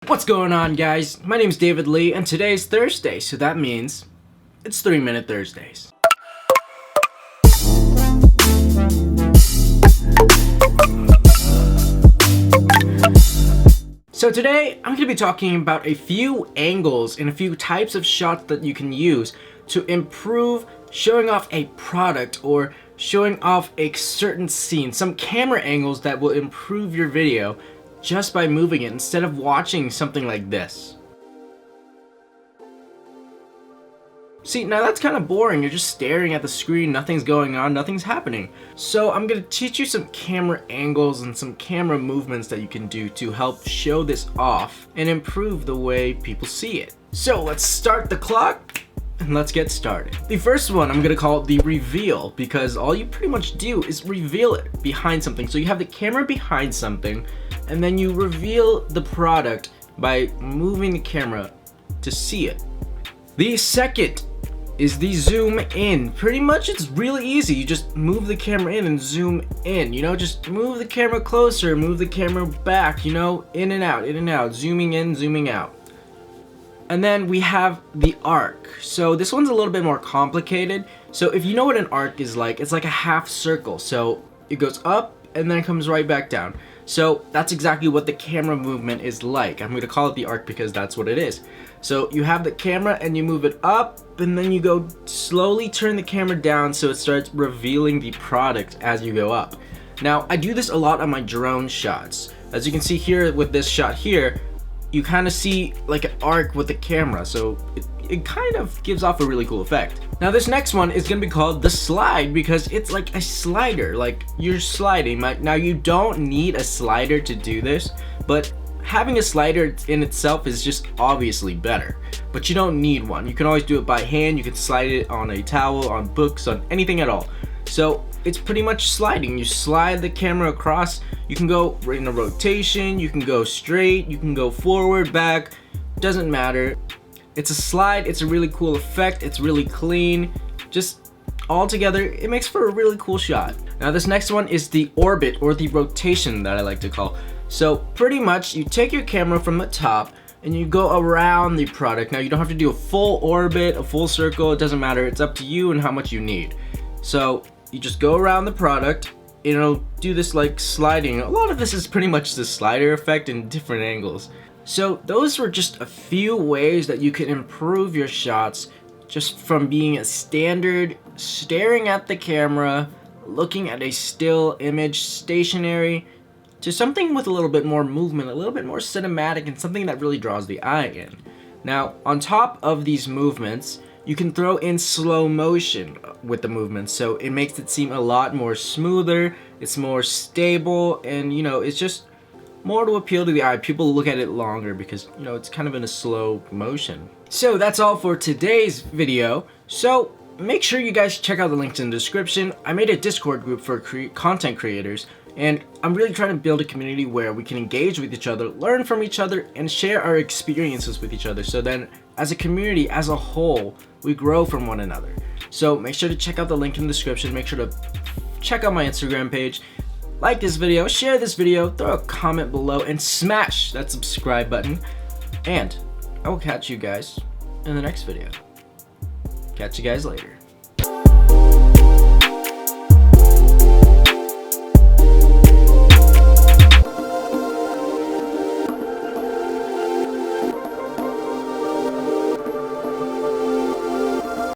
What's going on, guys? My name is David Lee, and today is Thursday, so that means it's 3-Minute Thursdays. So today, I'm going to be talking about a few angles and a few types of shots that you can use to improve showing off a product or showing off a certain scene. Some camera angles that will improve your video just by moving it instead of watching something like this. See, now that's kind of boring. You're just staring at the screen, nothing's going on, nothing's happening. So I'm going to teach you some camera angles and some camera movements that you can do to help show this off and improve the way people see it. So let's start the clock and let's get started. The first one I'm going to call the reveal, because all you pretty much do is reveal it behind something. So you have the camera behind something and then you reveal the product by moving the camera to see it. The second is the zoom in. Pretty much it's really easy. You just move the camera in and zoom in, just move the camera closer, move the camera back, in and out, zooming in, zooming out. And then we have the arc. So this one's a little bit more complicated. So if you know what an arc is like, it's like a half circle. So it goes up and then it comes right back down. So that's exactly what the camera movement is like. I'm going to call it the arc because that's what it is. So you have the camera and you move it up and then you go slowly turn the camera down so it starts revealing the product as you go up. Now I do this a lot on my drone shots. As you can see here with this shot here, you kind of see like an arc with the camera, so it kind of gives off a really cool effect. Now this next one is gonna be called the slide because it's like a slider, like you're sliding. Now you don't need a slider to do this, but having a slider in itself is just obviously better. But you don't need one. You can always do it by hand. You can slide it on a towel, on books, on anything at all. So it's pretty much sliding. You slide the camera across. You can go in a rotation, you can go straight, you can go forward, back, doesn't matter. It's a slide, it's a really cool effect, it's really clean. Just all together, it makes for a really cool shot. Now this next one is the orbit, or the rotation that I like to call. So pretty much you take your camera from the top and you go around the product. Now you don't have to do a full orbit, a full circle, it doesn't matter. It's up to you and how much you need. So you just go around the product, do this like sliding. A lot of this is pretty much the slider effect in different angles. So those were just a few ways that you can improve your shots just from being a standard, staring at the camera, looking at a still image, stationary, to something with a little bit more movement, a little bit more cinematic, and something that really draws the eye in. Now, on top of these movements, you can throw in slow motion with the movements, so it makes it seem a lot more smoother, it's more stable, and it's just more to appeal to the eye. People look at it longer because it's kind of in a slow motion. So that's all for today's video. So make sure you guys check out the links in the description. I made a Discord group for content creators, and I'm really trying to build a community where we can engage with each other, learn from each other, and share our experiences with each other. So then as a community, as a whole, we grow from one another. So make sure to check out the link in the description. Make sure to check out my Instagram page. Like this video, share this video, throw a comment below, and smash that subscribe button. And I will catch you guys in the next video. Catch you guys later.